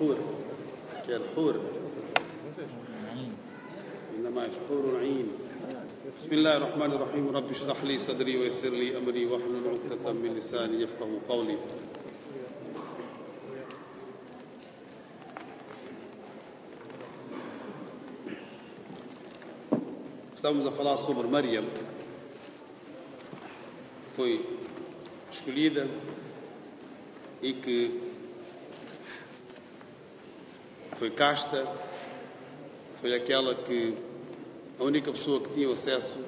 الحور كالحور إنما حور عين. بسم الله الرحمن الرحيم. رب اشرح لي صدري ويسر لي أمري واحلل عقدة من لساني يفقهوا قولي. Estamos a falar sobre Maryam, que foi escolhida e que foi casta, foi aquela que a única pessoa que tinha acesso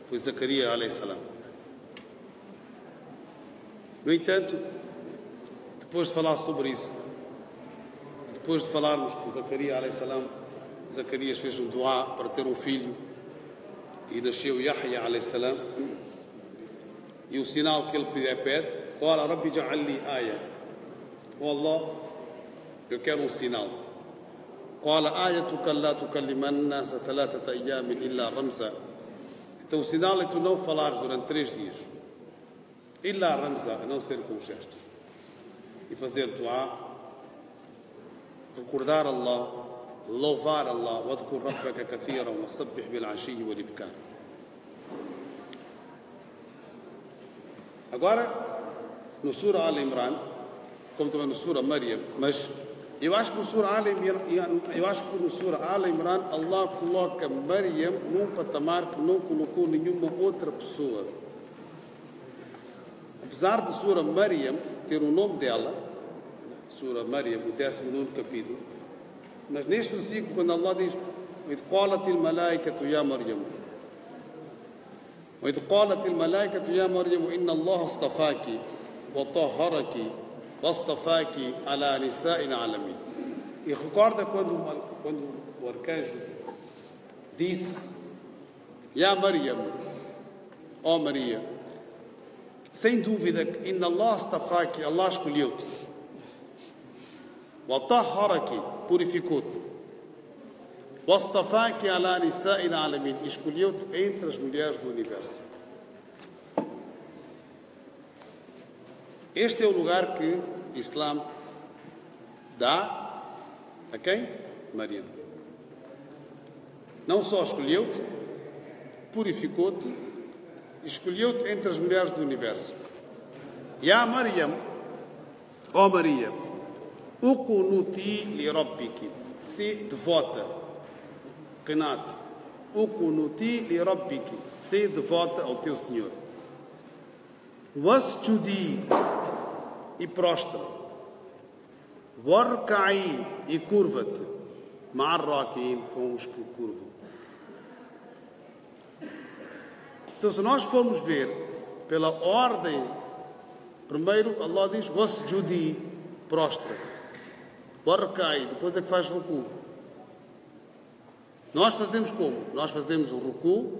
foi Zacarias alayhi salam. No entanto, depois de falar sobre isso, depois de falarmos que Zacarias alayhi salam, Zacarias fez um dua para ter um filho e nasceu Yahya alayhi salam, e o sinal que ele pede, Qala Rabbi ja'al li aya. Oh Allah, eu quero um sinal. Qala ayatuka la tukalliman nasa thalathata ayamin illa ramza. Então o sinal é tu não falares durante 3 dias. Illa ramza, a não ser com gestos. E fazer dua, recordar Allah, louvar Allah, wadhkur rabbaka kathiran wa sabbih bil ashi wal ibkar. Agora, no Surah Al-Imran, como também no Surah Maryam, mas eu acho que no Surah Al-Imran Allah coloca Maryam num patamar que não colocou nenhuma outra pessoa. Apesar de Surah Maryam ter o nome dela, Surah Maryam, o 19º capítulo, mas neste versículo, quando Allah diz وَإِذْ قَالَتِ الْمَلَائِكَةُ يَا مَرْيَمُ وَإِذْ قَالَتِ الْمَلَائِكَةُ يَا مَرْيَمُ إِنَّ اللَّهَ اصْطَفَاكِ وَطَهَّرَكِ وَاصْطَفَاكِ عَلَى نِسَاءِ الْعَالَمِينَ. E recorda quando o arcanjo disse Ya Maryam, ó Maria, sem dúvida que Inna Allah astafaki, Allah escolheu-te, wa tahharaki, purificou-te, wa astafaki ala nisa'i al-alamin, escolheu-te entre as mulheres do universo. Este é o lugar que o Islã dá a quem? Maria. Não só escolheu-te, purificou-te, escolheu-te entre as mulheres do universo. Ya Maryam, ó Maria, ukunuti li rabbiki, se devota, qinat, ukunuti li rabbiki, se devota ao teu Senhor. Wasjudi, e prostra, warka'i, e curva-te, ma'arrakin, com os que curvam. Então, se nós formos ver pela ordem, primeiro Allah diz wasjudi, prostra, warka'i, depois é que faz ruku. Nós fazemos como? Nós fazemos o ruku,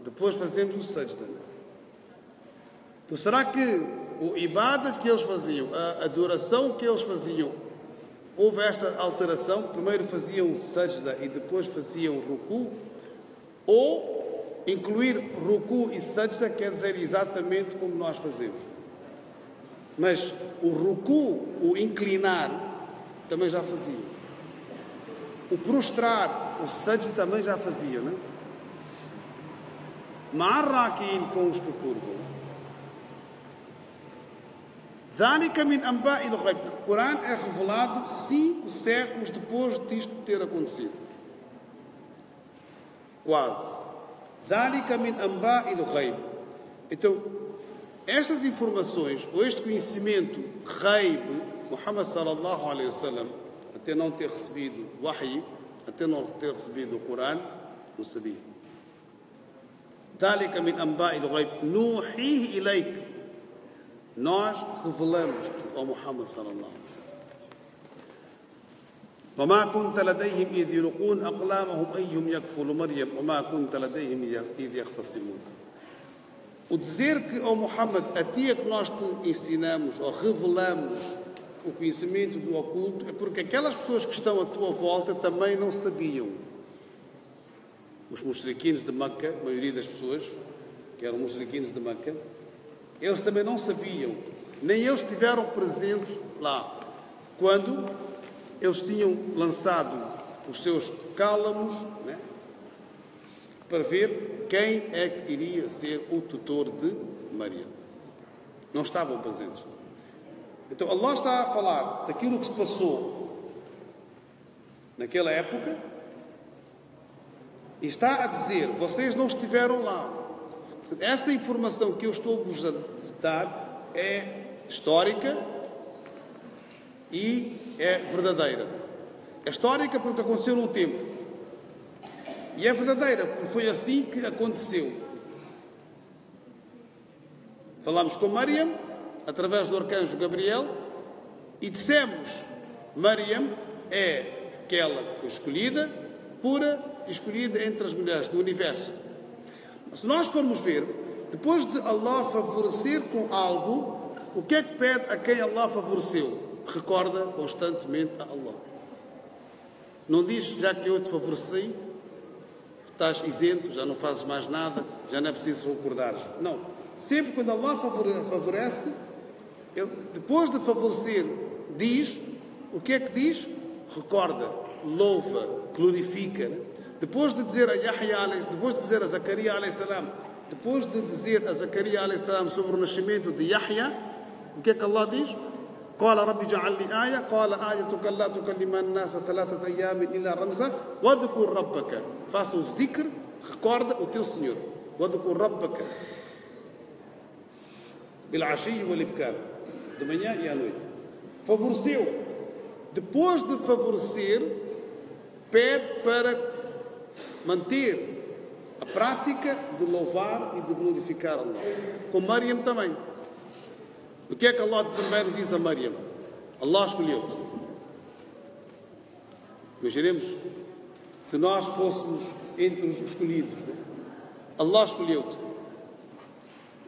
depois fazemos o sajda. Então, será que o ibadat que eles faziam, a adoração que eles faziam, houve esta alteração? Primeiro faziam sajda e depois faziam ruku? Ou incluir ruku e sajda quer dizer exatamente como nós fazemos? Mas o ruku, o inclinar, também já faziam. O prostrar, o sajda também já faziam, não é? Ma'arrakin, com os que curvam. O Corão é revelado 5 séculos depois disto ter acontecido. Quase. Então, estas informações, ou este conhecimento ghaib, Muhammad sallallahu alaihi wasallam, até não ter recebido wahy, até não ter recebido o Corão, não sabia. Nuhihi ilayk. Nós revelamos-te, ó Muhammad sallallahu alaihi wasallam. وما كنت لديهم إذ يلقون أقلامهم أيهم يكفل مريم وما كنت لديهم إذ يختصمون. O dizer que, ó Muhammad, a ti é que nós te ensinamos ou revelamos o conhecimento do oculto, é porque aquelas pessoas que estão à tua volta também não sabiam. Os muçulmanos de Meca, a maioria das pessoas que eram muçulmanos de Meca, eles também não sabiam, nem eles estiveram presentes lá, quando eles tinham lançado os seus cálamos, né, para ver quem é que iria ser o tutor de Maria. Não estavam presentes. Então Allah está a falar daquilo que se passou naquela época e está a dizer: vocês não estiveram lá. Portanto, essa informação que eu estou-vos a dar é histórica e é verdadeira. É histórica porque aconteceu no tempo. E é verdadeira porque foi assim que aconteceu. Falámos com Maryam através do arcanjo Gabriel e dissemos: Maryam é aquela que foi escolhida, pura e escolhida entre as mulheres do universo. Se nós formos ver, depois de Allah favorecer com algo, o que é que pede a quem Allah favoreceu? Recorda constantemente a Allah. Não diz: já que eu te favoreci, estás isento, já não fazes mais nada, já não é preciso recordares. Não. Sempre quando Allah favorece, ele, depois de favorecer, diz, o que é que diz? Recorda, louva, glorifica. Depois de dizer a Yahya, depois de dizer a Zacarias a.s., depois de dizer a Zacarias a.s. sobre o nascimento de Yahya, o que é que Allah diz? قال رب اجعل لي آية قال آيتك لا تكلم الناس 3 أيام إلا رمزا واذكر ربك. Faça o zikr, recorda o teu Senhor. واذكر ربك بالعشي والإبكار, de manhã e à noite. Favoreceu. Depois de favorecer, pede para manter a prática de louvar e de glorificar Allah. Com Maryam também. O que é que Allah primeiro diz a Maryam? Allah escolheu-te. Imaginemos se nós fôssemos entre os escolhidos. Allah escolheu-te.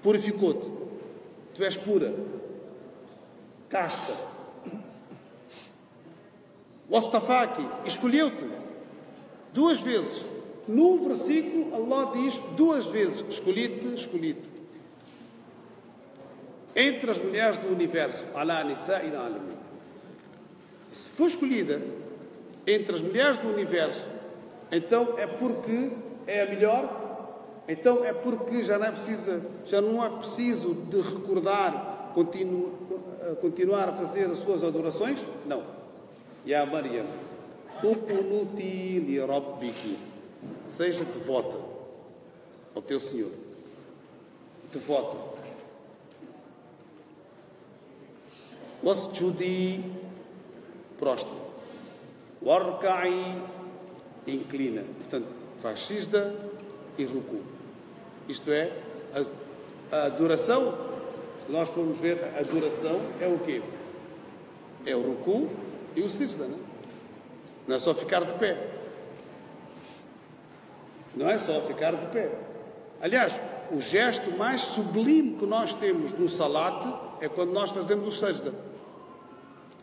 Purificou-te. Tu és pura. Casta. Wastafaki. Escolheu-te. 2 vezes. Num versículo, Allah diz 2 vezes: escolhi-te, escolhi-te. Entre as mulheres do universo, ala nisa'i alamin. Se for escolhida entre as mulheres do universo, então é porque é a melhor, então é porque já não é preciso de recordar, continuar a fazer as suas adorações? Não. Ya Maryam, uqnuti li rabbiki. Seja devota ao teu Senhor. Devota. Wasjudi, prostra. Warka'i, inclina. Portanto, faz sijda e ruku. Isto é, a adoração. Se nós formos ver, a adoração é o quê? É o ruku e o sijda, não é? Não é só ficar de pé. Não é só ficar de pé. Aliás, o gesto mais sublime que nós temos no salat é quando nós fazemos o sajda.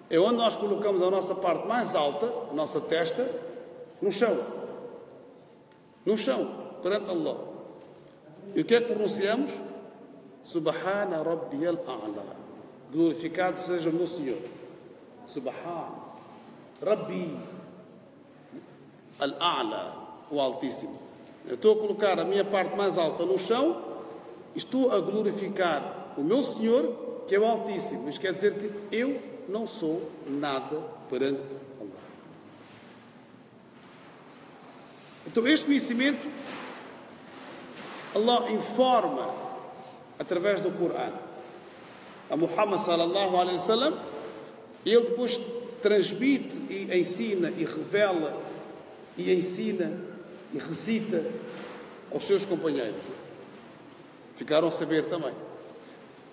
É onde nós colocamos a nossa parte mais alta, a nossa testa, no chão. No chão, perante Allah. E o que é que pronunciamos? Subhana Rabbiyal A'la. Glorificado seja o meu Senhor. Subhana Rabbi Al-A'la, o Altíssimo. Eu estou a colocar a minha parte mais alta no chão e estou a glorificar o meu Senhor, que é o Altíssimo. Isto quer dizer que eu não sou nada perante Allah. Então este conhecimento Allah informa através do Corão a Muhammad sallallahu alaihi wasallam, e ele depois transmite e ensina e revela e ensina e recita aos seus companheiros. Ficaram a saber também.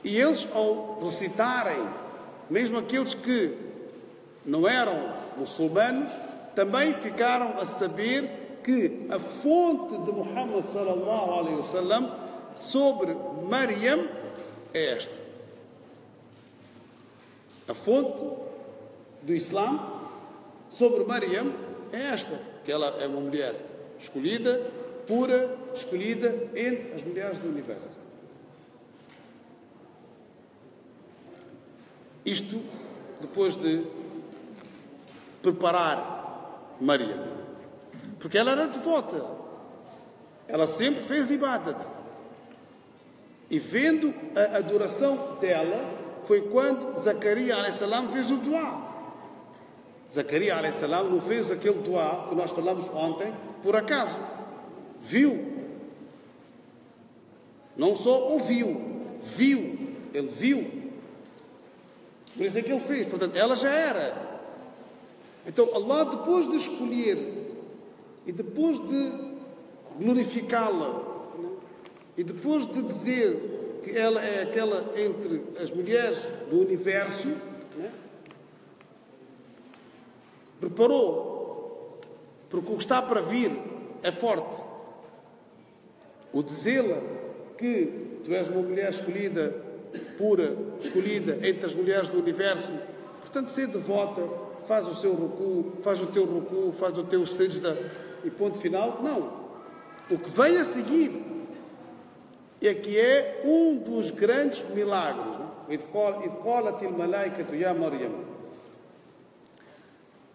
E eles, ao recitarem, mesmo aqueles que não eram muçulmanos, também ficaram a saber que a fonte de Muhammad sallallahu alaihi wasallam sobre Maryam é esta. A fonte do Islã sobre Maryam é esta, que ela é uma mulher escolhida, pura, escolhida entre as mulheres do universo. Isto depois de preparar Maryam. Porque ela era devota. Ela sempre fez ibadat. E vendo a adoração dela, foi quando Zacarias a.s. fez o duá. Zacarias a.s. não fez aquele duá que nós falamos ontem por acaso. Viu. Não só ouviu, viu. Ele viu. Por isso é que ele fez. Portanto, ela já era. Então, Allah, depois de escolher e depois de glorificá-la e depois de dizer que ela é aquela entre as mulheres do universo, né, preparou, porque o que está para vir é forte. O dizê-la que tu és uma mulher escolhida, pura, escolhida entre as mulheres do universo, portanto, ser devota, faz o seu ruku, faz o teu ruku, faz o teu sajda e ponto final. Não. O que vem a seguir é que é um dos grandes milagres.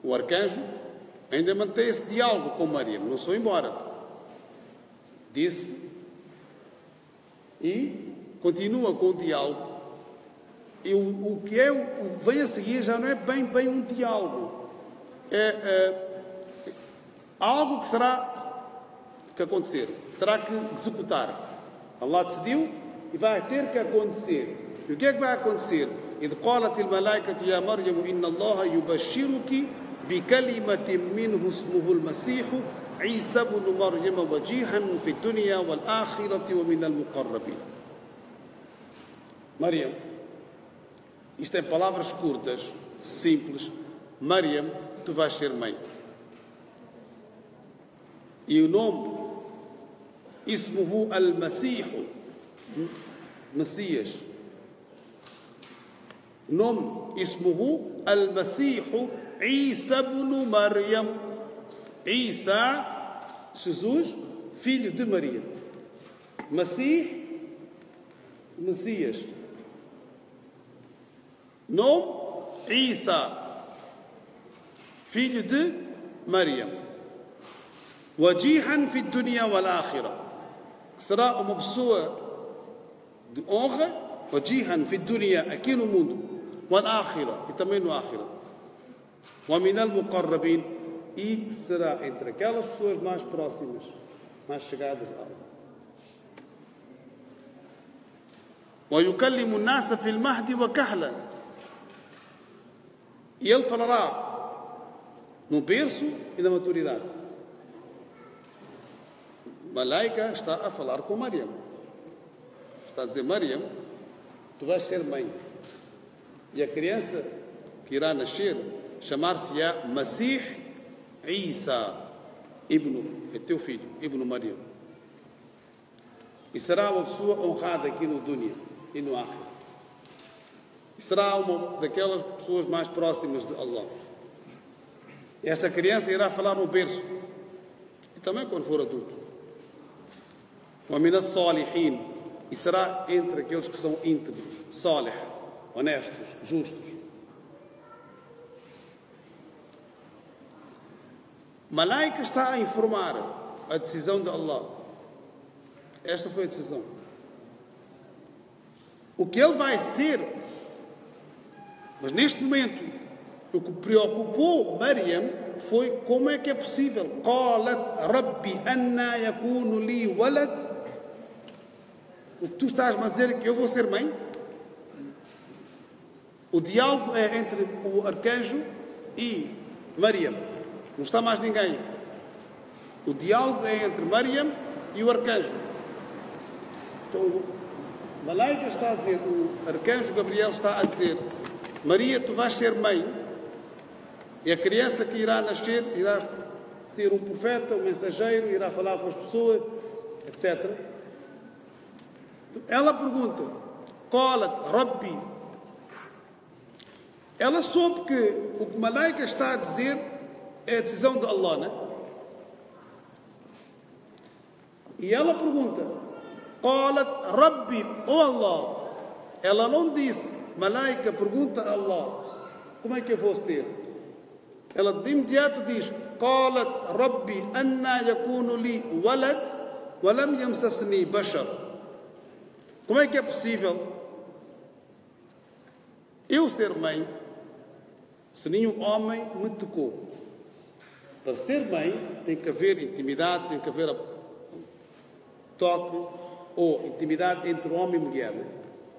O arcanjo ainda mantém esse diálogo com Maria, não se foi embora. Disse e continua com o diálogo. E o que vem a seguir já não é bem um diálogo. É algo que será que acontecer. Terá que executar. Allah decidiu e vai ter que acontecer. E o que é que vai acontecer? إذ قالت الملائكة يا مريم إن الله يبشرك بكلمة منه اسمه المسيح عيسى بن مريم وجيها في الدنيا والآخرة ومن المقربين. Maryam, isto em palavras curtas, simples. Maryam, tu vais ser mãe. E o nome Ismuhu al-Masih, Messias. O nome Ismuhu al-Masih Isa ibn Maryam. Isa, Jesus, filho de Maria. Masih, Messias. Nome Isa, filho de Maria. Wajihan fi dunya wal akhirah. Será uma pessoa de honra, wajihan fi dunya, aqui no mundo, wal akhirah, e também no akhirah. Wa min al muqarrabin, e será entre aquelas pessoas mais próximas, mais chegadas a Allah. Wa yukallimu an-nasa fil mahdi wa kahla. E ele falará no berço e na maturidade. Malaika está a falar com Maryam. Está a dizer, Maryam, tu vais ser mãe. E a criança que irá nascer chamar-se-á Masih Isa Ibn, é teu filho, Ibn Maryam. E será uma pessoa honrada aqui no dunya e no akhirah. E será uma daquelas pessoas mais próximas de Allah. E esta criança irá falar no berço. E também quando for adulto. وَمِنَ الصَّالِحِينَ, e será entre aqueles que são íntegros, salih, honestos, justos. Malaika está a informar a decisão de Allah. Esta foi a decisão. O que ele vai ser, mas neste momento, o que preocupou Maryam foi como é que é possível. قالت ربي أنى يكون لي ولد. O que tu estás a dizer é que eu vou ser mãe? O diálogo é entre o arcanjo e Maryam. Não está mais ninguém. O diálogo é entre Maryam e o arcanjo. Então, o Malaika está a dizer, o arcanjo Gabriel está a dizer, Maria, tu vais ser mãe. E a criança que irá nascer irá ser um profeta, um mensageiro, irá falar com as pessoas, etc. Ela pergunta, Qalat Rabbi. Ela soube que o que Malaika está a dizer é a decisão de Allah, né? E ela pergunta, Qalat Rabbi, oh Allah. Ela não disse, Malaika pergunta a Allah, como é que eu vou ter? ela de imediato diz: قالت ربي أنى يكون لي ولد ولم يمسسني بشر. Como é que é possível eu ser mãe se nenhum homem me tocou? Para ser mãe tem que haver intimidade, tem que haver toque ou intimidade entre homem e mulher, né?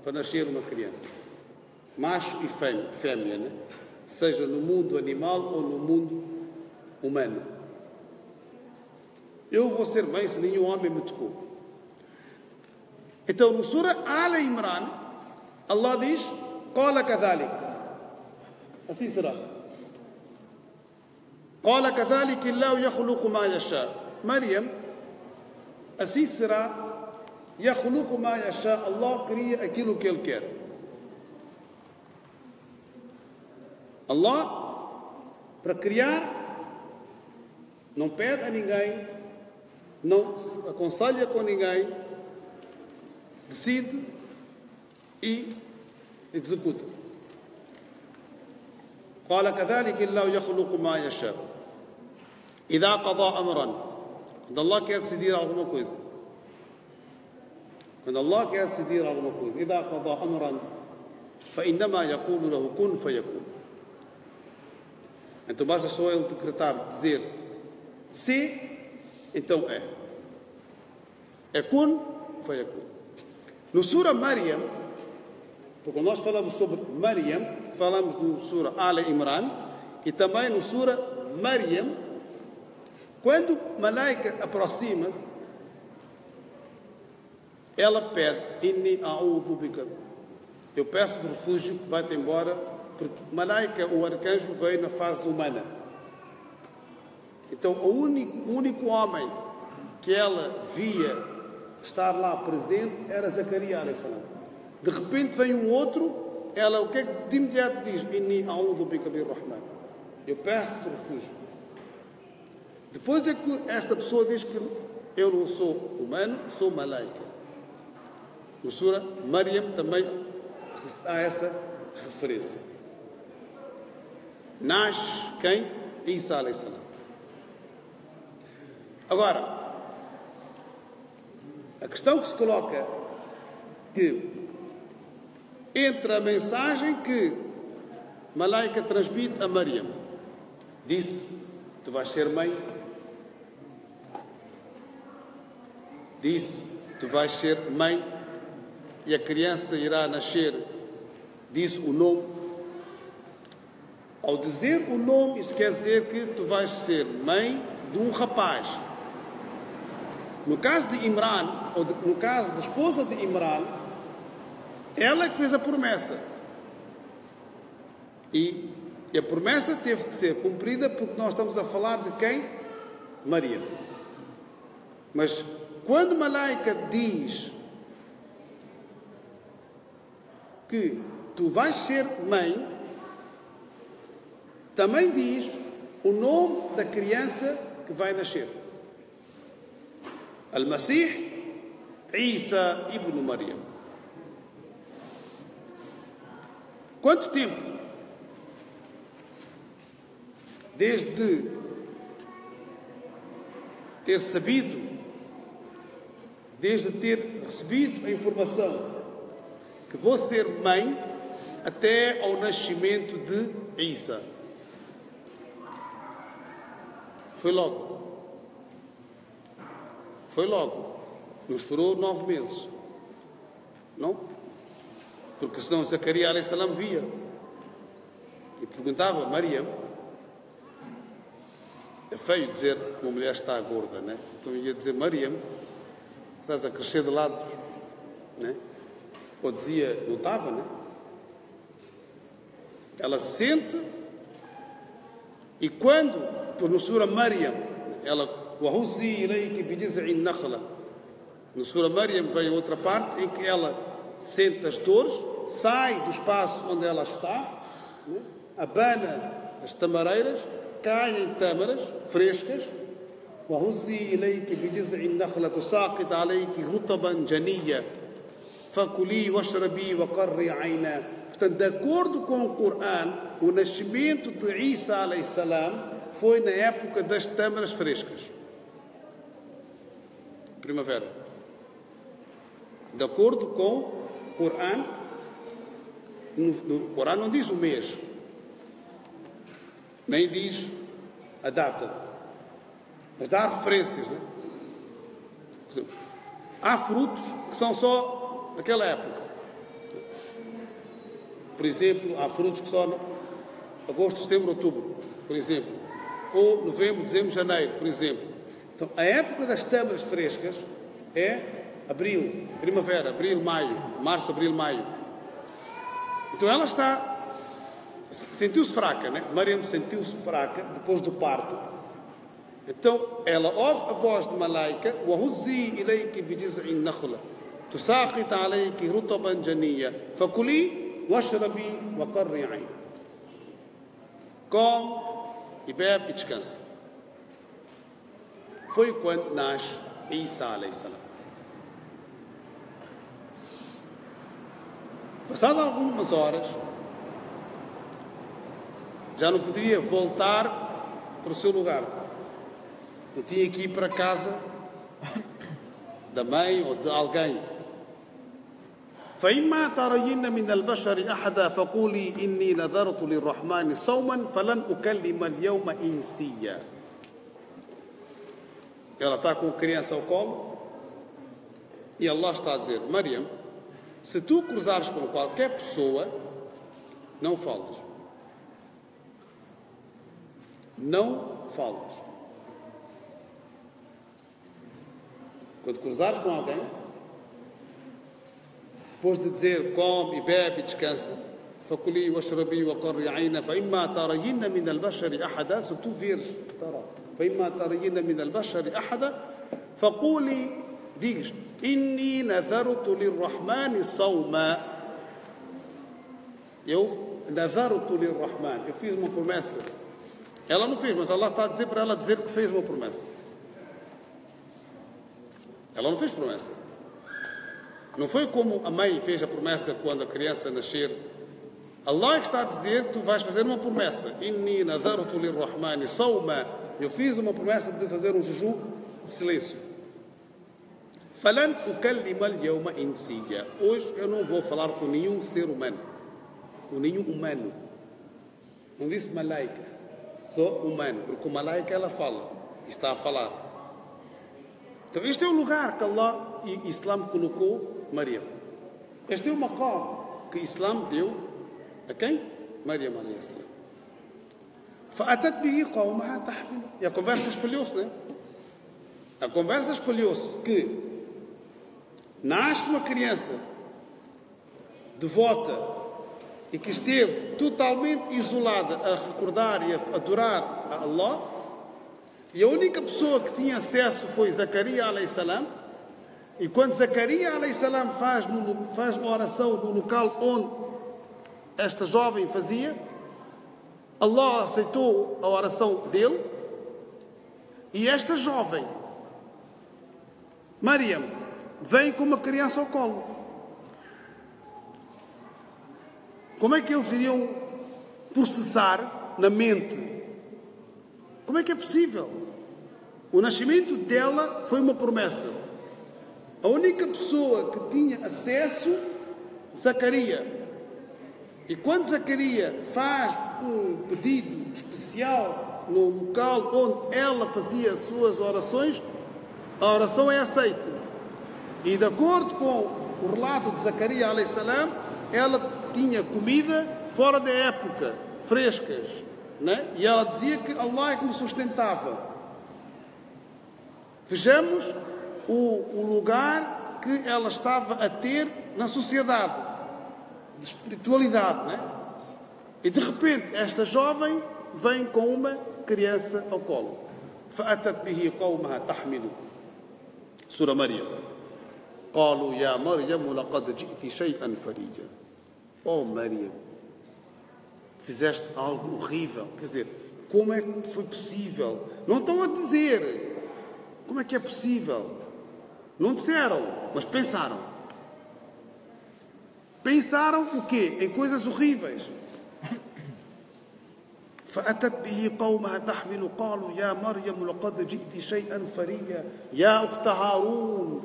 Para nascer uma criança, macho e fêmea, né? Seja no mundo animal ou no mundo humano. Eu vou ser mãe se nenhum homem me tocou. Então, no Surah Al-Imran, Allah diz: قال كذلك. Assim será. قال كذلك الله يخلق ما يشاء. Maryam, assim será. يخلق ما يشاء. Allah cria aquilo que Ele quer. Allah, para criar, não pede a ninguém, não se aconselha com ninguém, decide e executa. قال كذلك الله يخلق ما يشاء إذا قضى أمرا. Quando Allah quer decidir alguma coisa, quando Allah quer decidir alguma coisa, إذا قضى أمرا فإنما يقول له كن فيكون. Então basta só ele decretar, dizer se, então é. É kun, fayakun. No Surah Maryam, porque nós falamos sobre Maryam, falamos no Surah Al-Imran e também no Surah Maryam, quando Malaika aproxima-se, ela pede: Inni a'udhu bika. Eu peço refúgio, vai-te embora, porque Malaika, o arcanjo, veio na fase humana. Então, o único homem que ela via estar lá presente era Zacarias alayhi salam. De repente vem um outro, ela o que é que de imediato diz? Inni a'udhu bika bir-Rahman. Eu peço refúgio. Depois é que essa pessoa diz que eu não sou humano, sou Malaika. No Surah Maryam também há essa referência. Nasce quem? Isa alayhi salam. Agora, a questão que se coloca que entre a mensagem que Malaika transmite a Maryam, disse: tu vais ser mãe, disse: tu vais ser mãe e a criança irá nascer, disse o nome. Ao dizer o nome, isto quer dizer que tu vais ser mãe de um rapaz. No caso de Imran, ou no caso da esposa de Imran, ela é que fez a promessa. E a promessa teve que ser cumprida porque nós estamos a falar de quem? Maria. Mas quando Malaika diz que tu vais ser mãe, também diz o nome da criança que vai nascer. Al-Masih Isa ibn Maryam. Quanto tempo? Desde ter sabido, desde ter recebido a informação que vou ser mãe, até ao nascimento de Isa. Foi logo. Foi logo. Não esperou 9 meses. Não? Porque senão Zacarias alayhi salam via. E perguntava: Maria, é feio dizer que uma mulher está gorda, né? Então ia dizer: Maria, estás a crescer de lados, né? Ou dizia: não estava, né? Ela sente, e quando, no Surah Maryam, ela وَهُزِّي إِلَيْكِ بِجِزْعِ النَّخْلَةِ. No Surah Maryam vem outra parte em que ela sente as dores, sai do espaço onde ela está, né? Abana as tamareiras, caem tâmaras frescas. وَهُزِّي إِلَيْكِ بِجِزْعِ النَّخْلَةِ تُسَاقِطْ عَلَيْكِ رُطَبًا جَنِيًّا فَكُلِي وَاشْرَبِي وَقَرِّي عَيْنًا. Portanto, de acordo com o Corão, o nascimento de Isa alayhi salam foi na época das tâmaras frescas. Primavera. De acordo com o Corão, no Corão não diz o mês, nem diz a data, mas dá referências, não é? Por exemplo, há frutos que são só naquela época. Por exemplo, há frutos que só agosto, setembro, outubro, por exemplo, ou novembro, dezembro, janeiro, por exemplo. Então, a época das tâmaras frescas é abril, primavera, abril, maio, março, abril, maio. Então ela sentiu-se fraca, né? Maryam sentiu-se fraca depois do parto. Então ela ouve a voz de Malaika: وَهُزِّي إِلَيْكِ بِجِذْعِ النَّخْلَةِ تُسَاقِطْ عَلَيْكِ رُطَبًا جَنِيًّا فَكُلِي وَاشْرَبِي وَقَرِّي عَيْنًا. Come e bebe e descansa. Foi quando nasce Isa alayhi salam. Passado algumas horas, já não poderia voltar para o seu lugar. Eu tinha que ir para a casa da mãe ou de alguém. فإما ترين من البشر أحدا فقولي إني نذرت للرحمن صوما فلن أكلم اليوم إنسيا. Ela está com a criança ao colo e Allah está a dizer: Maryam, se tu cruzares com qualquer pessoa, não falas. Não falas. Quando cruzares com alguém, depois de dizer come e bebe e descansa, فَكُلِي وَاشْرَبِي وَقَرِّي عَيْنًا فَإِمَّا تَرَيِنَّ مِنَ الْبَشَرِ أَحَدًا. Se tu vires, فَإِمَّا تَرَيِنَّ مِنَ الْبَشَرِ أَحَدًا فَقُولِي, diz: إِنِّي نَذَرْتُ لِلرَّحْمَنِ صَوْمًا. Eu نَذَرْتُ لِلرَّحْمَنِ, eu fiz uma promessa. Ela não fez, mas Allah está a dizer para ela dizer que fez uma promessa. Ela não fez promessa. Não foi como a mãe fez a promessa quando a criança nascer. Allah está a dizer: tu vais fazer uma promessa. Inni nadhartu lirrahmani sawma. Eu fiz uma promessa de fazer um jejum de silêncio. Falan ukallima al-yawma insiya. Hoje eu não vou falar com nenhum ser humano. Com nenhum humano. Não disse malaika. Só humano. Porque o malaika ela fala. Está a falar. Então este é o lugar que Allah e o Islã colocou Maryam. Este é o maqam que o Islã deu a quem? Maryam alayhi salam. فأتت به قومها تحمل. E a conversa espalhou-se, né? A conversa espalhou-se que nasce uma criança devota e que esteve totalmente isolada a recordar e a adorar a Allah, e a única pessoa que tinha acesso foi Zacarias alayhi salam. E quando Zacarias alayhi salam faz uma oração no local onde esta jovem fazia, Allah aceitou a oração dele, e esta jovem, Maryam, vem com uma criança ao colo. Como é que eles iriam processar na mente? Como é que é possível? O nascimento dela foi uma promessa. A única pessoa que tinha acesso, Zacarias. E quando Zacarias faz um pedido especial no local onde ela fazia as suas orações, a oração é aceita. E de acordo com o relato de Zacarias alayhi salam, ela tinha comida fora da época, frescas, né? E ela dizia que Allah é que me sustentava. Vejamos o lugar que ela estava a ter na sociedade, de espiritualidade, né? E de repente esta jovem vem com uma criança ao colo. فأتت به قومها تحمله. Sura Maryam. قالوا يا مريم لقد جئت شيئا فريا. Oh Maryam, fizeste algo horrível. Quer dizer, como é que foi possível? Não estão a dizer como é que é possível. Não disseram, mas pensaram. Pensaram o quê? Em coisas horríveis. فأتت به قومها تحمل قالوا يا مريم لقد جئت شيئا فريا يا أخت هارون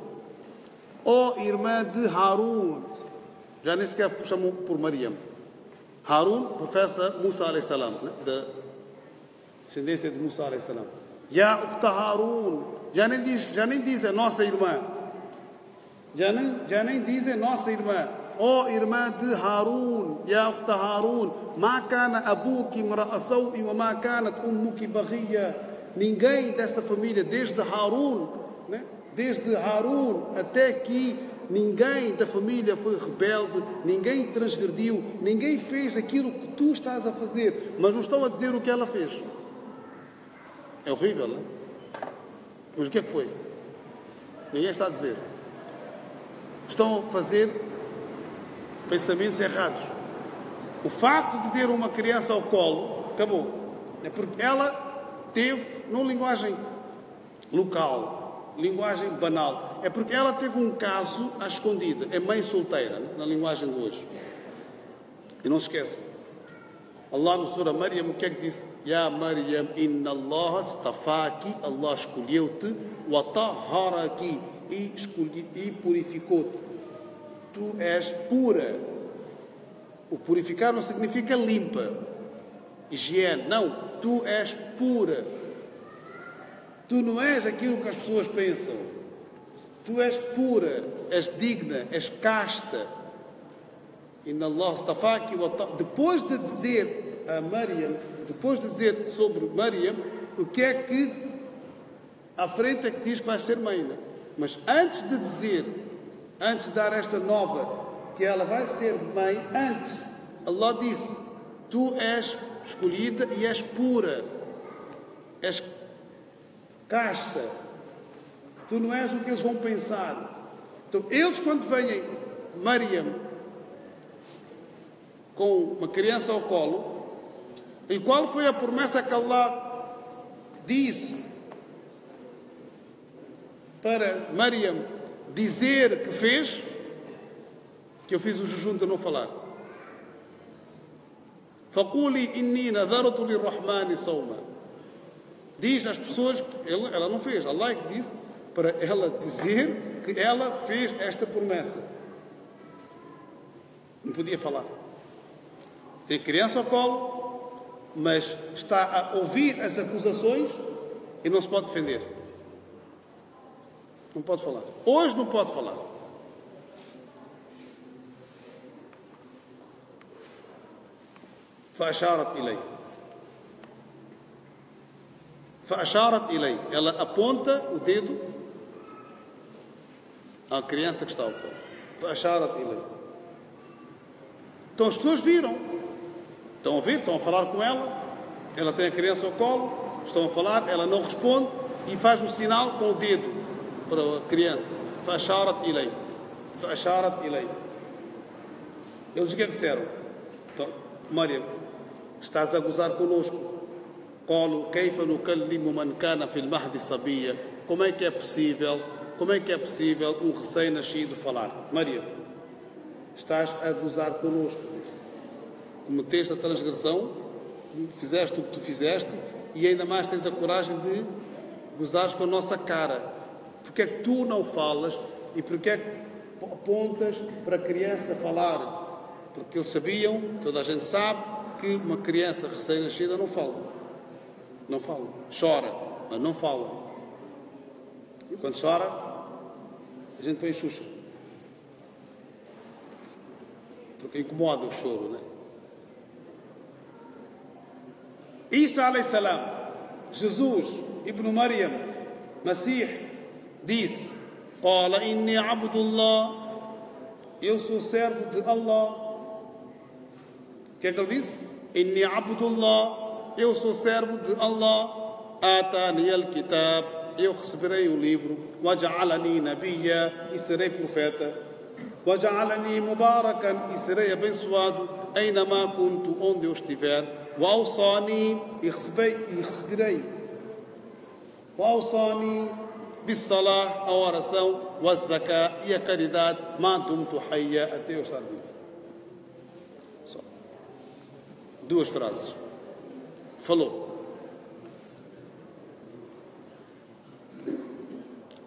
ó irmã de Harun. Já nem sequer chamou por Mariam. Harun, professa Musa alayhi salam, né? Da descendência de Musa alayhi salam. Ya ukhta Harun. Já nem diz a nossa irmã. Já nem diz a nossa irmã. Ó irmã de Harun. Ya ukhta Harun. Ma kana abuki imra'a saw'in wa ma kanat ummuki baghiya. Ninguém desta família, desde Harun, né? Desde Harun até aqui, ninguém da família foi rebelde, ninguém transgrediu, ninguém fez aquilo que tu estás a fazer, mas não estão a dizer o que ela fez. É horrível, não é? Mas o que é que foi? Ninguém está a dizer. Estão a fazer pensamentos errados. O facto de ter uma criança ao colo, acabou. É porque ela teve, numa linguagem local, linguagem banal, é porque ela teve um caso à escondida, é mãe solteira, né? Na linguagem de hoje. E não se esqueça, Allah no Surah Maryam, o que é que disse? Ya Maryam, inna Allah stafaki, Allah escolheu-te, wa tahharaki, e purificou-te. Tu és pura. O purificar não significa limpa, higiene, não, tu és pura. Tu não és aquilo que as pessoas pensam. Tu és pura, és digna, és casta. Inna Allah stafaki wa ta. Depois de dizer a Maryam, depois de dizer sobre Maryam, o que é que à frente é que diz que vai ser mãe, né? Mas antes de dizer, antes de dar esta nova que ela vai ser mãe, antes Allah disse: tu és escolhida e és pura, és casta, tu não és o que eles vão pensar. Então eles, quando veem Maryam com uma criança ao colo, e qual foi a promessa que Allah disse para Maryam dizer que fez? Que eu fiz o jejum de não falar. فَقُولِي إِنِّي نَذَرْتُ لِلرَّحْمَنِ صَوْمًا. Diz às pessoas que ela não fez. Allah é que disse para ela dizer que ela fez esta promessa. Não podia falar. Tem criança ao colo, mas está a ouvir as acusações e não se pode defender. Não pode falar. Hoje não pode falar. فأشارت إليه. فأشارت إليه. Ela aponta o dedo à criança que está ao colo. فأشارت إليه. Então as pessoas viram. Estão a ver, estão a falar com ela. Ela tem a criança ao colo. Estão a falar, ela não responde e faz um sinal com o dedo para a criança. فأشارت إليه. فأشارت إليه. Eles o que é que disseram? Então, Maryam, estás a gozar connosco. قالوا كيف نكلم من كان في المهد صبيا. Como é que é possível um recém-nascido falar? Maria, estás a gozar connosco. Cometeste a transgressão, fizeste o que tu fizeste e ainda mais tens a coragem de gozares com a nossa cara. Porque é que tu não falas e porque é que apontas para a criança falar? Porque eles sabiam, toda a gente sabe, que uma criança recém-nascida não fala. Não fala. Chora, mas não fala. E quando chora, a gente põe Xuxa. Porque incomoda o choro, né? Isa alayhi salam, Jesus, Ibn Maryam, Masih, disse: Qala inni abdullah, eu sou servo de Allah. O que é que ele disse? Inni abdullah, eu sou servo de Allah. Atani al-kitab, eu receberei o livro. Waja'alani nabiyya, e serei profeta. Waja'alani mubarakan, e serei abençoado. Aynama kuntu, onde eu estiver. Wa awsani, e receberei. Wa awsani bis-salah, a oração. Wa zakah, e a caridade. Ma dumtu hayya, até eu estar vivo. Só. Duas frases. falou.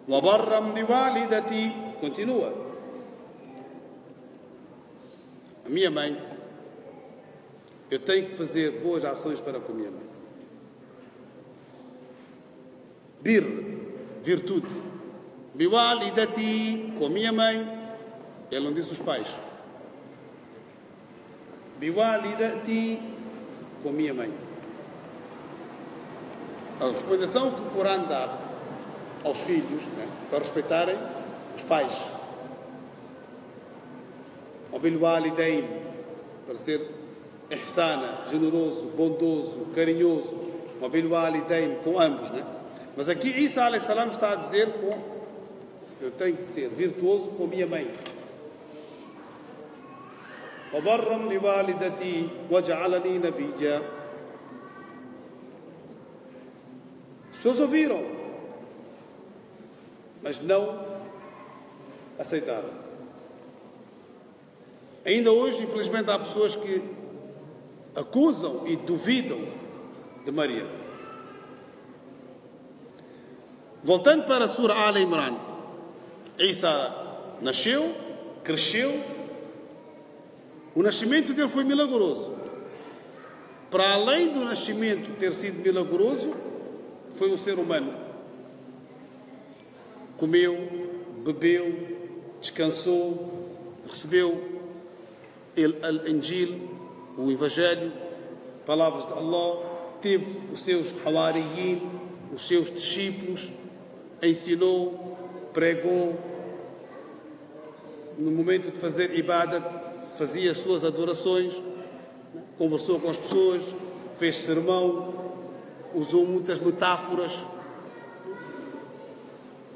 وَبَرًّا بِوَالِدَتِي, continua. A minha mãe, eu tenho que fazer boas ações para com a minha mãe. Bir, virtude. Biwalidati, com a minha mãe. Ele não disse os pais. Biwalidati, com a minha mãe. A recomendação que o Corão dá aos filhos, né, para respeitarem os pais. Ou bilwalidain, para ser ihsana, generoso, bondoso, carinhoso. Ou bilwalidain, com ambos, né? Mas aqui Isa alayhi salam está a dizer eu tenho que ser virtuoso com a minha mãe. وَبَرًّا بِوَالِدَتِي وَجَعَلَنِي نَبِيًّا. As pessoas ouviram, mas não aceitaram. Ainda hoje, infelizmente, há pessoas que acusam e duvidam de Maria. Voltando para a Sura Al-Imran, Isa nasceu, cresceu, o nascimento dele foi milagroso. Para além do nascimento ter sido milagroso, foi um ser humano. Comeu, bebeu, descansou, recebeu o Injil, o Evangelho, palavras de Allah, teve os seus hawariyin, os seus discípulos, ensinou, pregou. No momento de fazer ibadat, fazia as suas adorações, conversou com as pessoas, fez sermão, usou muitas metáforas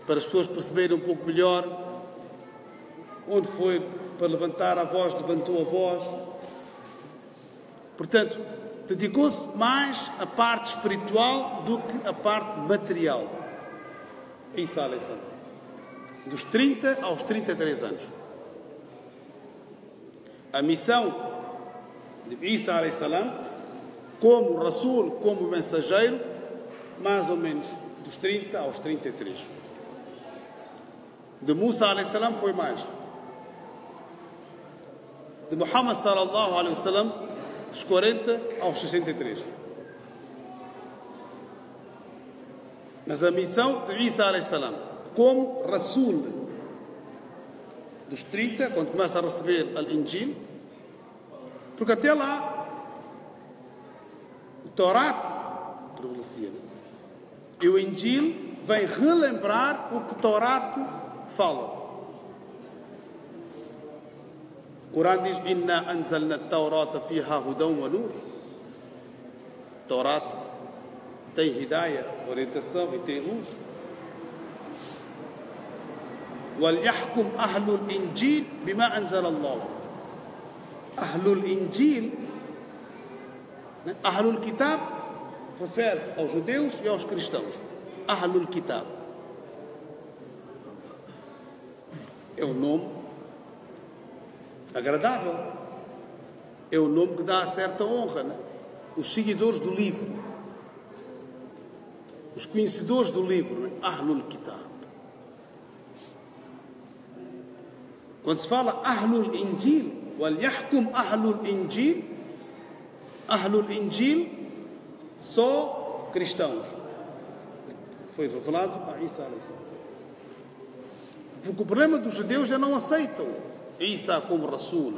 para as pessoas perceberem um pouco melhor. Onde foi para levantar a voz, levantou a voz. Portanto, dedicou-se mais à parte espiritual do que à parte material. Isa alayhi salam, dos 30 aos 33 anos. A missão de Isa alayhi salam, como Rasul, como mensageiro, mais ou menos dos 30 aos 33. De Musa alayhi salam foi mais. De Muhammad sallallahu alayhi wa sallam, dos 40 aos 63. Mas a missão de Isa alayhi salam, como Rasul, dos 30, quando começa a receber o Injil, porque até lá o Torat prevalecia, né? E o Injil vem relembrar o que o Torat fala. O Corão diz: Inna anzalna at-Taurata fiha hudan wa nur. Torat tem hidayah, orientação, e tem luz. وَلْيَحْكُمْ أَهْلُ الْإِنْجِيلِ بِمَا أَنزَلَ اللَّهُ. Ahlul Injil, Ahlul Kitab, refere-se aos judeus e aos cristãos. Ahlul Kitab é um nome agradável, é um nome que dá certa honra, né? Os seguidores do livro, os conhecedores do livro, né? Ahlul Kitab. Quando se fala Ahlul Injil, وَلْيَحْكُمْ أَهْلُ الْإِنْجِيلِ, Ahlul Injil, só cristãos. Foi revelado a Isa alayhi salam. Porque o problema dos judeus é não aceitam Isa como Rasul.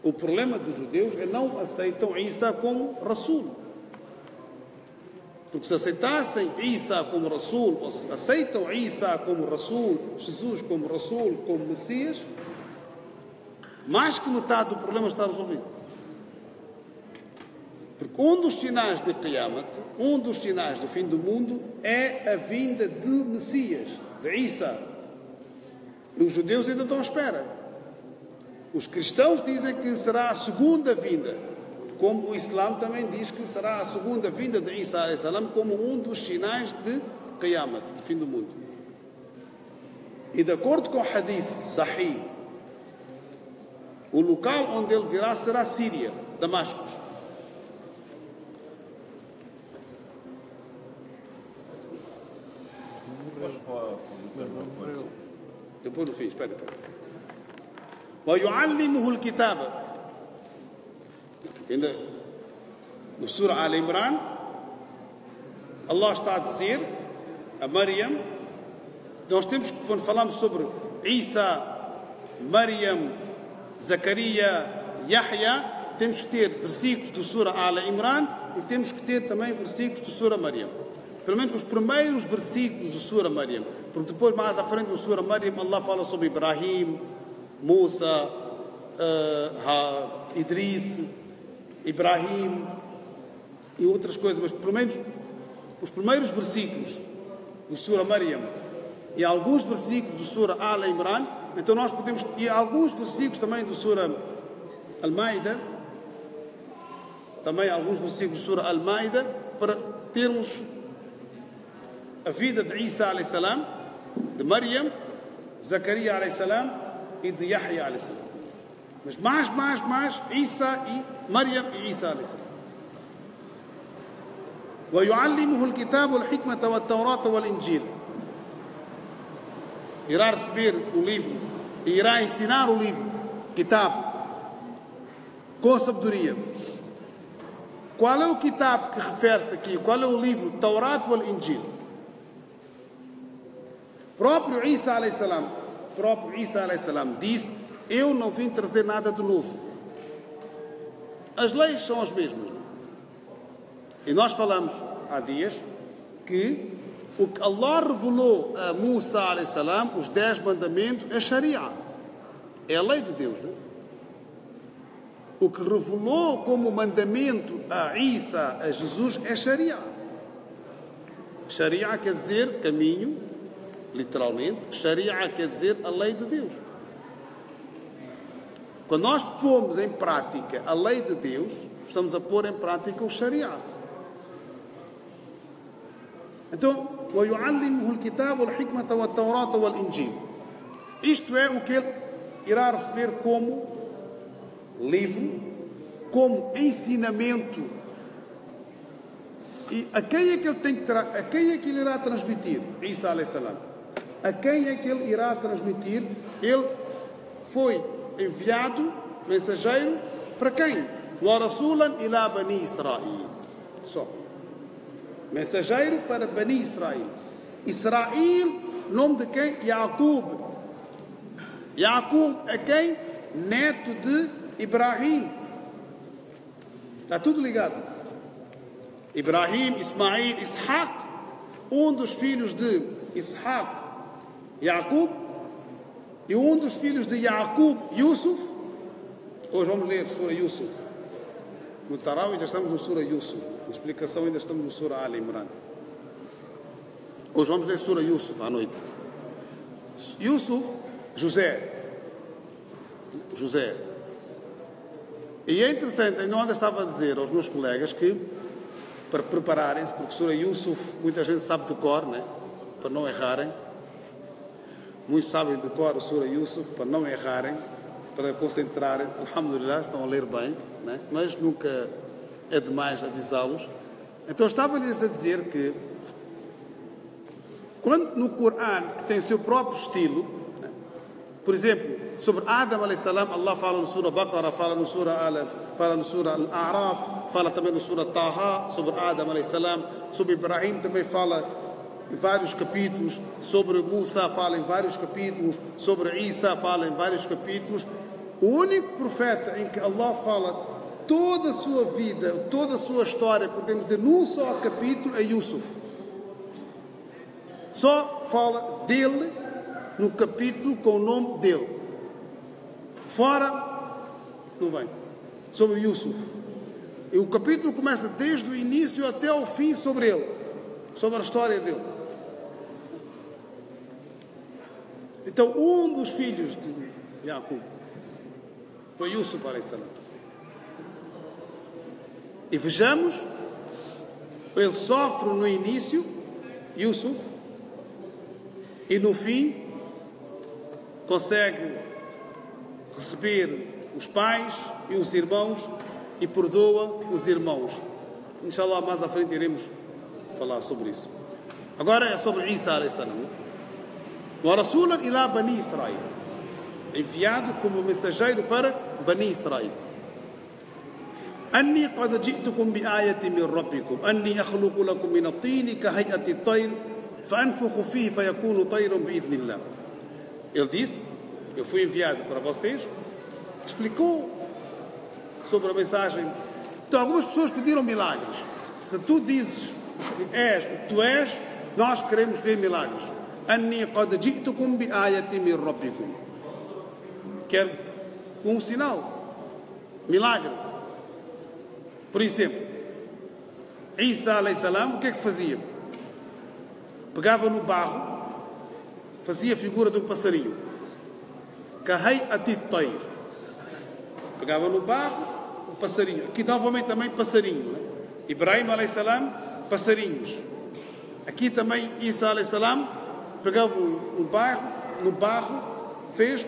O problema dos judeus é não aceitam Isa como Rasul. Porque se aceitassem Isa como Rasul, ou se aceitam Isa como Rasul, Jesus como Rasul, como Messias, mais que metade do problema está resolvido. Porque um dos sinais de Qiyamat, um dos sinais do fim do mundo, é a vinda de Messias, de Isa. E os judeus ainda estão à espera. Os cristãos dizem que será a segunda vinda, como o Islã também diz que será a segunda vinda de Isa alayhi salam, como um dos sinais de Qiyamat, do fim do mundo. E de acordo com o hadith Sahih, o local onde ele virá será Síria, Damasco. Depois no fim, espera. وَيُعَلِّمُهُ الْكِتَابَ. Ainda no Surah Al-Imran, Allah está a dizer a Maryam, nós temos que, quando falamos sobre Isa, Maryam, Zacarias, Yahya, temos que ter versículos do Surah Al-Imran e temos que ter também versículos do Surah Maryam. Pelo menos os primeiros versículos do Surah Maryam. Porque depois, mais à frente do Surah Maryam, Allah fala sobre Ibrahim, Musa, Idris, Ibrahim e outras coisas. Mas pelo menos os primeiros versículos do Surah Maryam e alguns versículos do Surah Al-Imran, então nós podemos, e alguns versículos também do Surah Al-Maida, também alguns versículos do Surah Al-Maida, para termos a vida de Isa a.s., de Maryam, Zacarias a.s. e de Yahya a.s. Mas mais Isa e Maryam e Isa a.s. وَيُعَلِّمُهُ الْكِتَابُ وَالْحِكْمَةَ وَالتَّوْرَاةَ وَالْإِنْجِيلَ. Irá receber o livro e irá ensinar o livro, Kitab, com sabedoria. Qual é o Kitab que refere-se aqui? Qual é o livro? Taurat ou Injil? Próprio Isa a.s. disse: eu não vim trazer nada de novo. As leis são as mesmas. E nós falamos há dias que o que Allah revelou a Musa a.s., os 10 mandamentos, é Sharia. É a lei de Deus, não é? O que revelou como mandamento a Isa, a Jesus, é Sharia. Sharia quer dizer caminho, literalmente. Sharia quer dizer a lei de Deus. Quando nós pomos em prática a lei de Deus, estamos a pôr em prática o Sharia. Então, وَيُعَلِّمُهُ الْكِتَابُ وَالْحِكْمَةَ وَالتَّوْرَاةَ وَالْإِنْجِيلَ. Isto é o que ele irá receber como livro, como ensinamento. E a quem é que ele tem que a quem é que ele irá transmitir? Isa a.s. A quem é que ele irá transmitir? Ele foi enviado, mensageiro, para quem? وَرَسُولًا إِلَى بَنِي إِسْرَائِيل. Só. Mensageiro para Bani Israel. Israel, nome de quem? Yaqub. Yaqub é quem? Neto de Ibrahim. Está tudo ligado. Ibrahim, Ismail, Ishaq, um dos filhos de Ishaq, Yaqub, e um dos filhos de Yaqub, Yusuf. Hoje vamos ler Surah Yusuf. No Tarawih já estamos no Surah Yusuf. Na explicação ainda estamos no Surah Al-Imran. Hoje vamos ler Surah Yusuf à noite. Yusuf, José. E é interessante, ainda ontem estava a dizer aos meus colegas que, para prepararem-se, porque Surah Yusuf muita gente sabe de cor, né? Para não errarem. Muitos sabem de cor a Surah Yusuf, para não errarem, para concentrarem. Alhamdulillah, estão a ler bem, né? Mas nunca é demais avisá-los. Então estava-lhes a dizer que, quando no Corão, que tem o seu próprio estilo, né? Por exemplo, sobre Adam a.s., Allah fala no Surah Baqarah, fala no Surah Al-A'raf, fala também no Surah Taha, sobre Adam a.s., sobre Ibrahim também fala em vários capítulos, sobre Musa fala em vários capítulos, sobre Isa fala em vários capítulos. O único profeta em que Allah fala toda a sua vida, toda a sua história, podemos dizer, num só capítulo, é Yusuf. Só fala dele no capítulo com o nome dele. Fora, não vem. Sobre Yusuf. E o capítulo começa desde o início até ao fim sobre ele. Sobre a história dele. Então, um dos filhos de Yaqub foi Yusuf a.s. E vejamos, ele sofre no início, Yusuf, e no fim consegue receber os pais e os irmãos e perdoa os irmãos. Inshallah, mais à frente iremos falar sobre isso. Agora é sobre Isa alayhi salam. Wa rasulan ila Bani Israel. Enviado como mensageiro para Bani Israel. أني قد جئتكم بآية من ربكم أني أخلق لكم من الطين كهيئة الطير فأنفخ فيه فيكون طيرا بإذن الله. Ele disse: eu fui enviado para vocês. Explicou sobre a mensagem. Então, algumas pessoas pediram milagres. Se tu dizes que és o que tu és, nós queremos ver milagres. أني قد جئتكم بآية من ربكم. Quer um sinal, milagre. Por exemplo, Isa alayhi salam, o que é que fazia? Pegava no barro, fazia a figura de um passarinho. Kahay'ati at-tayr. Pegava no barro, o passarinho. Aqui novamente também passarinho. Né? Ibrahim alayhi salam, passarinhos. Aqui também Isa alayhi salam, pegava no barro, fez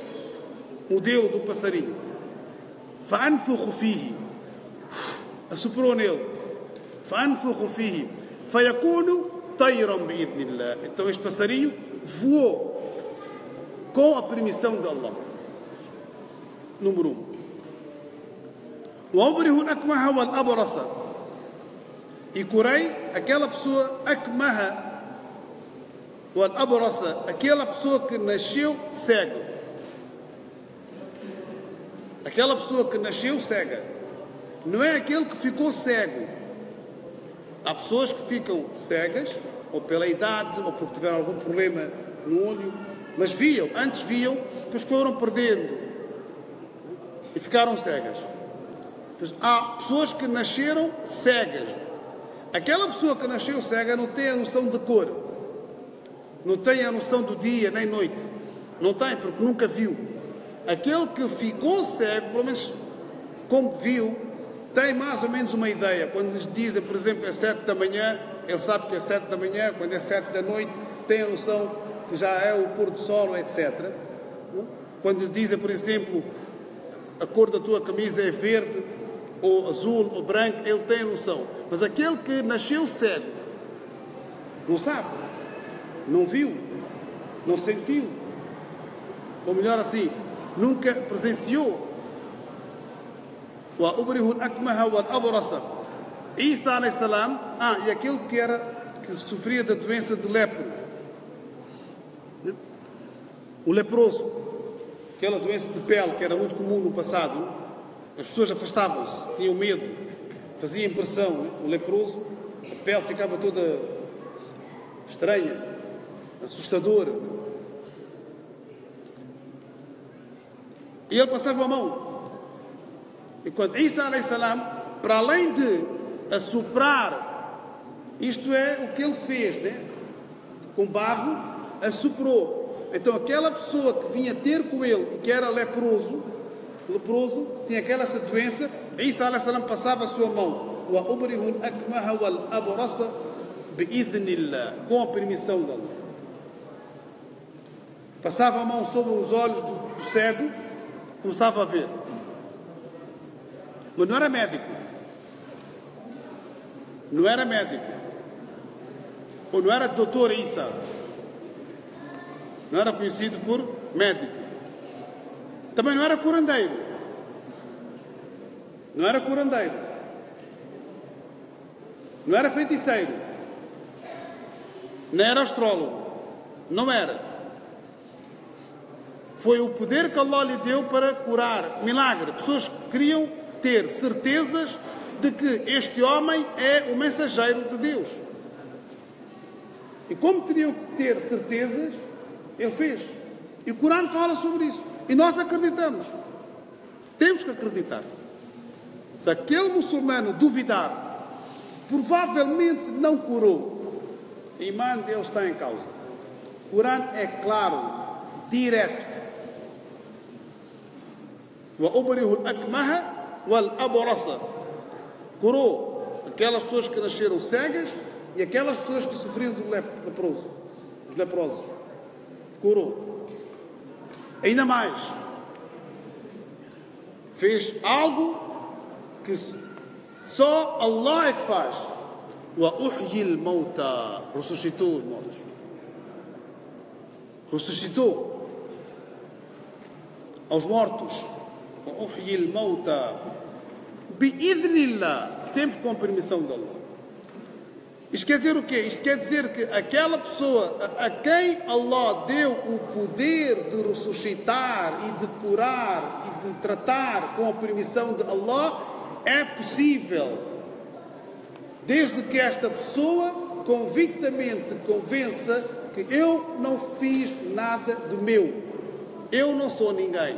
o modelo do passarinho. Fa'anfukhu fihi. Assoprou nele. Fa'anfukhu fihi. Fayakunu tayran bi'idnillah. Então este passarinho voou com a permissão de Allah. Número 1. وَأُبْرِهُ الْأَكْمَهَ وَالْأَبْرَصَ. E curei aquela pessoa akmaha wal-abrasa, aquela pessoa que nasceu cego. Aquela pessoa que nasceu cega. Não é aquele que ficou cego. Há pessoas que ficam cegas, ou pela idade, ou porque tiveram algum problema no olho, mas antes viam, depois foram perdendo e ficaram cegas. Pois há pessoas que nasceram cegas. Aquela pessoa que nasceu cega não tem a noção de cor, não tem a noção do dia nem noite, não tem, porque nunca viu. Aquele que ficou cego, pelo menos como viu, tem mais ou menos uma ideia. Quando lhes dizem, por exemplo, é 7 da manhã, ele sabe que é 7 da manhã. Quando é 7 da noite, tem a noção que já é o pôr do sol, etc. Quando lhes dizem, por exemplo, a cor da tua camisa é verde, ou azul, ou branco, ele tem a noção. Mas aquele que nasceu cego, não sabe, não viu, não sentiu, ou melhor assim, nunca presenciou. وَأُبْرِهُ الْأَكْمَهَ وَالْأَبْرَصَ. Isa alayhi salam, e aquele que sofria da doença de lepro, o leproso, aquela doença de pele que era muito comum no passado, as pessoas afastavam-se, tinham medo, fazia impressão. O leproso, a pele ficava toda estranha, assustadora, e ele passava a mão. E quando Isa alayhi salam, para além de assoprar, isto é o que ele fez, né? Com barro, assoprou. Então aquela pessoa que vinha ter com ele e que era leproso, tinha aquela doença, Isa alayhi salam passava a sua mão. وَأُبْرِهُ الْأَكْمَهَ وَالْأَبْرَصَ بِإِذْنِ اللَّهِ. Com a permissão de Allah. Passava a mão sobre os olhos do cego, começava a ver. Mas não era médico. Não era médico. Ou não era doutor Isa. Não era conhecido por médico. Também não era curandeiro. Não era curandeiro. Não era feiticeiro. Não era astrólogo. Não era. Foi o poder que Allah lhe deu para curar. Milagre. Pessoas queriam ter certezas de que este homem é o mensageiro de Deus. E como teriam que ter certezas, ele fez. E o Corão fala sobre isso. E nós acreditamos. Temos que acreditar. Se aquele muçulmano duvidar, provavelmente não curou. O imã dele está em causa. O Corão é claro, direto. وَأُبْرِهُ الْأَكْمَهَ wal-abrasa. Curou aquelas pessoas que nasceram cegas e aquelas pessoas que sofriam do leproso, os leprosos. Curou. Ainda mais, fez algo que só Allah é que faz. وأحيي الموتى, ressuscitou os mortos. Ressuscitou aos mortos. وأحيي الموتى بإذن الله, sempre com a permissão de Allah. Isto quer dizer o quê? Isto quer dizer que aquela pessoa a quem Allah deu o poder de ressuscitar e de curar e de tratar com a permissão de Allah, é possível, desde que esta pessoa convictamente convença que eu não fiz nada do meu, eu não sou ninguém,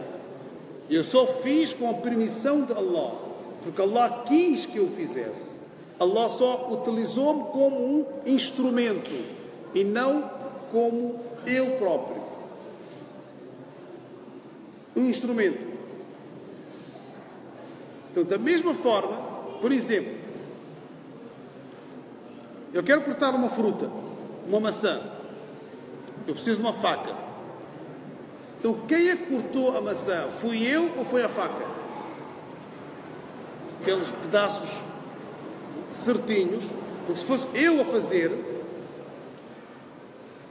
eu só fiz com a permissão de Allah, porque Allah quis que eu fizesse. Allah só utilizou-me como um instrumento e não como eu próprio. Um instrumento. Então, da mesma forma, por exemplo, eu quero cortar uma fruta, uma maçã. Eu preciso de uma faca. Então, quem é que cortou a maçã? Fui eu ou foi a faca? Aqueles pedaços certinhos, porque se fosse eu a fazer,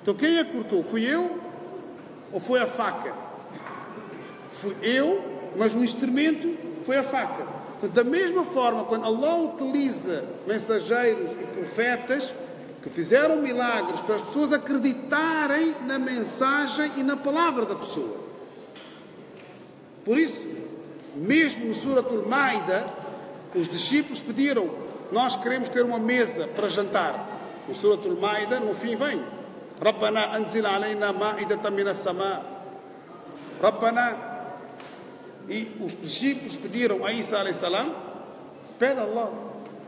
então quem é que cortou? Fui eu ou foi a faca? Fui eu, mas o instrumento foi a faca. Então, da mesma forma, quando Allah utiliza mensageiros e profetas que fizeram milagres para as pessoas acreditarem na mensagem e na palavra da pessoa. Por isso, mesmo no Suratul Maida, os discípulos pediram: nós queremos ter uma mesa para jantar. No Suratul Maida, no fim vem: Rabbana anzil alayna ma'idatan minas sama. Rabbana. E os discípulos pediram a Isa alayhi salam: pede a Allah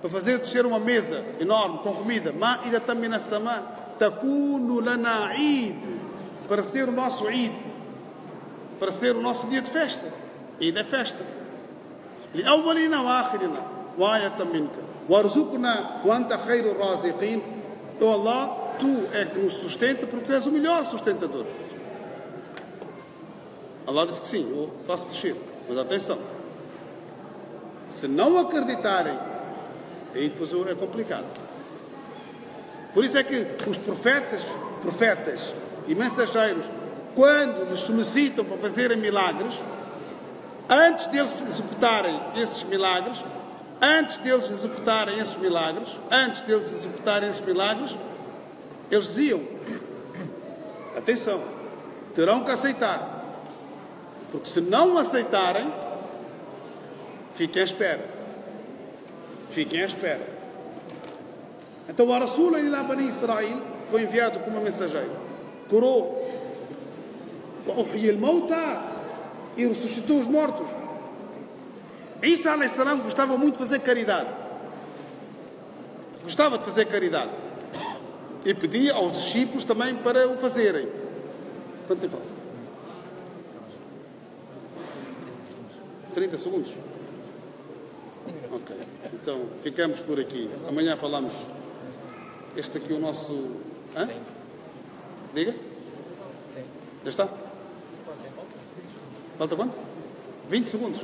para fazer descer uma mesa enorme com comida. Ma'idatan minas sama. Takunu lana Eid. Para ser o nosso Eid. Para ser o nosso dia de festa. Eid é festa. Li awwalina wa akhirina. Wa ayatan minka. Warzuqna wa anta khairur raziqin. Oh Allah, tu é que nos sustenta porque tu és o melhor sustentador. Allah disse que sim, eu faço descer. Mas atenção, se não acreditarem, aí depois é complicado. Por isso é que os profetas e mensageiros, quando nos solicitam para fazerem milagres, antes deles executarem esses milagres, eles diziam: atenção, terão que aceitar, porque se não aceitarem, fiquem à espera. Então o Rasul ila Bani Israel foi enviado como mensageiro, curou, e ressuscitou os mortos. Isa alayhi salam gostava muito de fazer caridade. E pedia aos discípulos também para o fazerem. Quanto tempo falta? 30 segundos? Ok. Então, ficamos por aqui. Amanhã falamos. Este aqui é o nosso... Hã? Diga? Sim. Já está? Falta quanto? 20 segundos.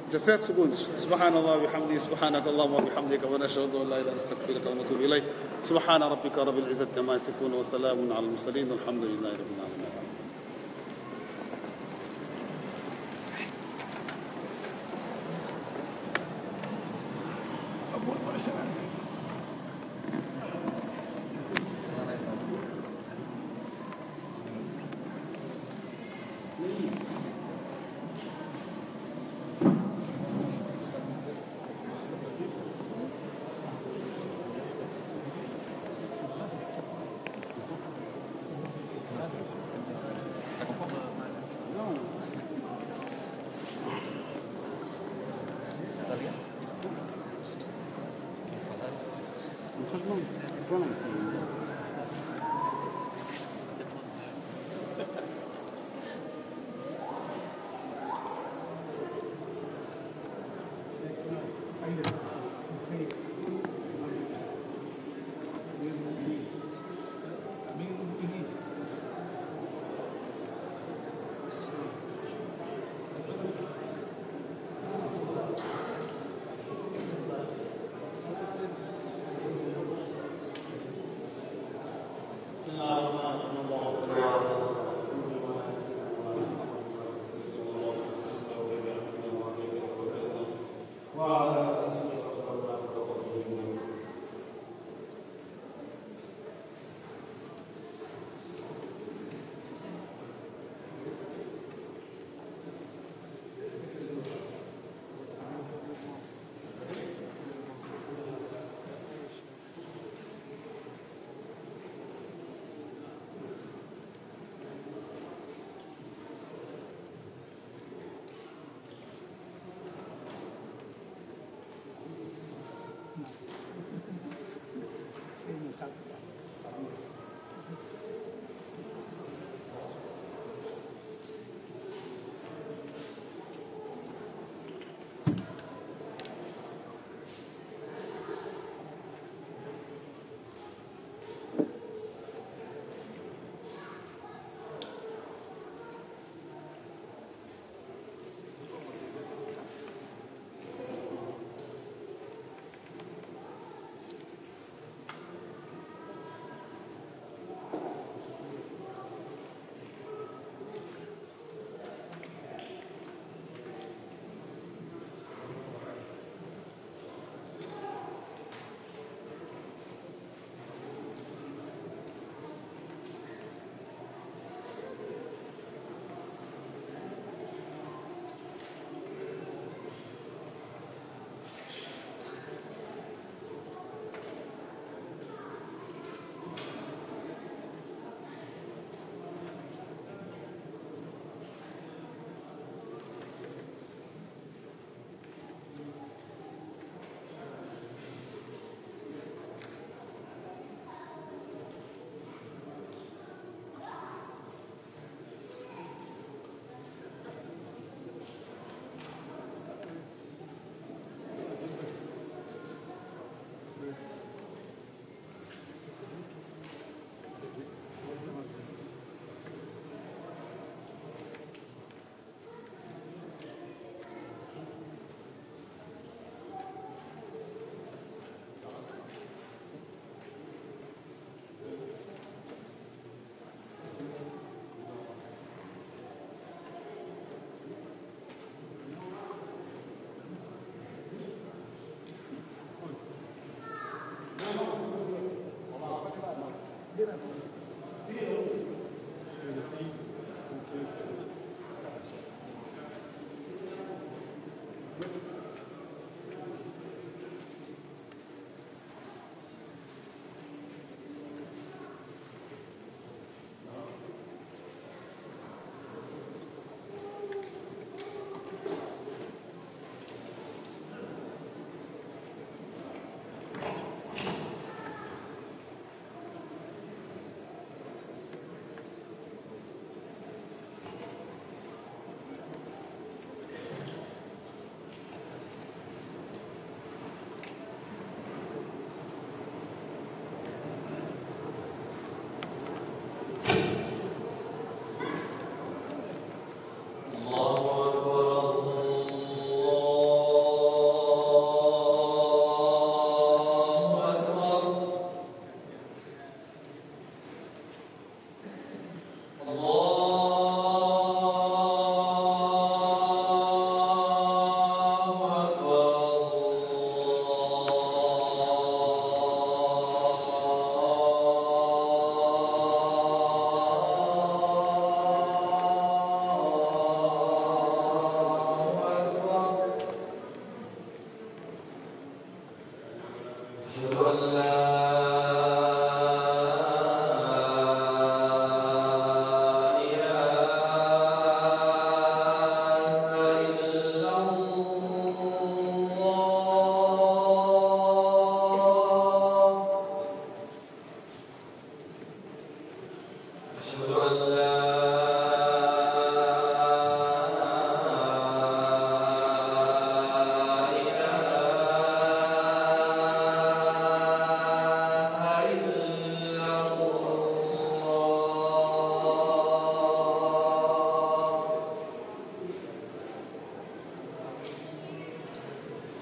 17 segundos. Subhanallah wa bihamdihi, subhanakallahumma wa bihamdika, wa nashhadu an la ilaha illa anta astaghfiruka wa atubu ilayk. Subhana rabbika rabbil izzati amma yasifun wa salamun alal mursalin walhamdulillahi rabbil alamin.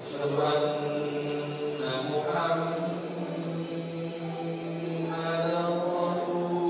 أشهد أن محمدًا رسول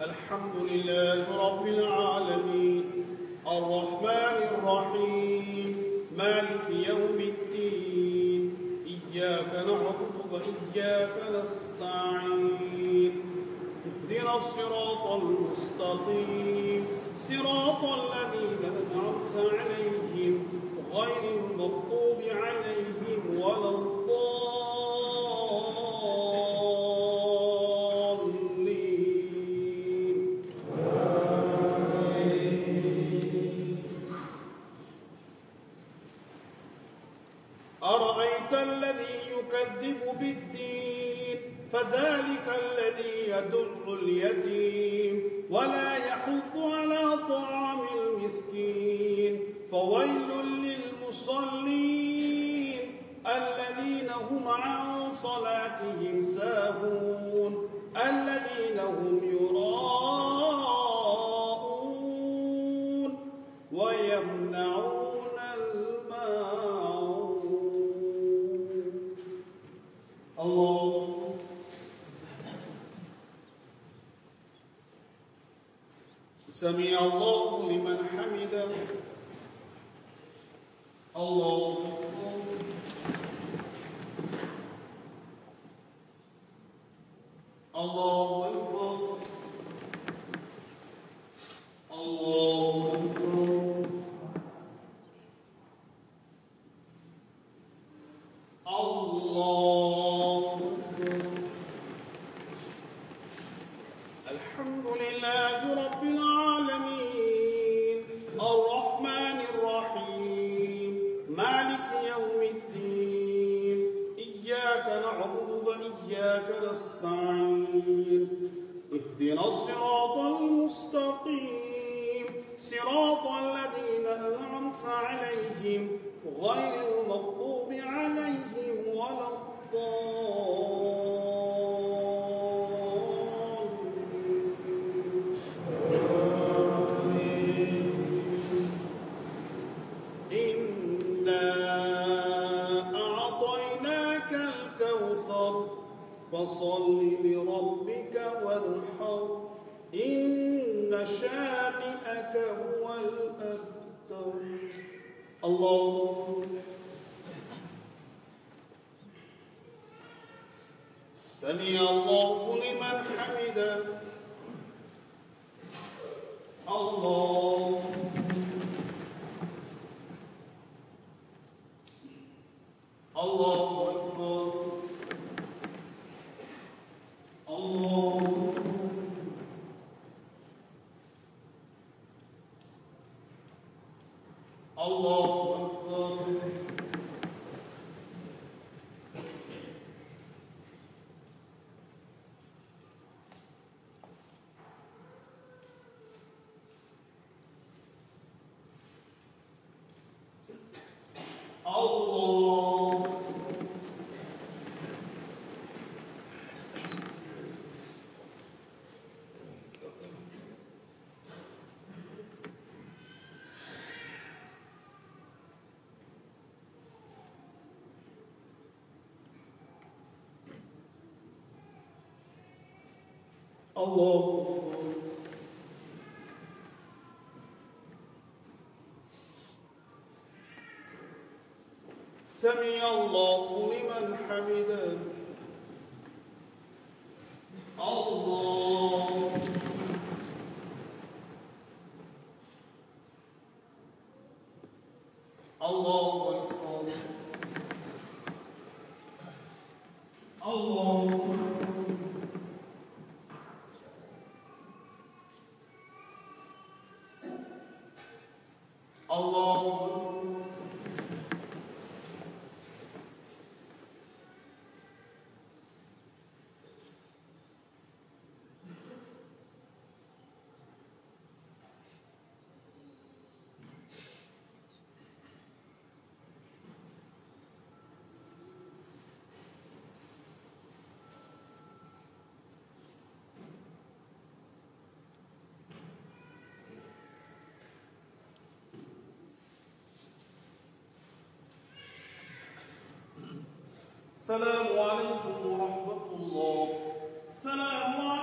الحمد لله رب العالمين الرحمن الرحيم مالك يوم الدين إياك نعبد وإياك نستعين اهدنا الصراط المستقيم صراط الذين أنعمت عليهم غير المغضوب عليهم ولا الضالين. أرأيت الذي يكذب بالدين فذلك الذي يدع اليتيم ولا يحض على طعام المسكين فويل للمصلين الذين هم عن صلاتهم ساهون الذين هم يراءون ويمنعون الماعون. الله سمع الله لمن حمده. الله الله أكبر. الله أكبر. الله أكبر. الحمد لله رب العالمين الرحمن الرحيم مالك يوم الدين إياك نعبد وإياك نستعين اهدنا الصراط المستقيم صراط الذين أنعمت عليهم غير المغضوب عليهم ولا الضالين. إنا أعطيناك الكوثر فصل لربك وانحر إن الله أكبر. الله الله سمع الله لمن حمده. الله الله أكبر. الله الله السلام عليكم ورحمة الله. السلام عليكم.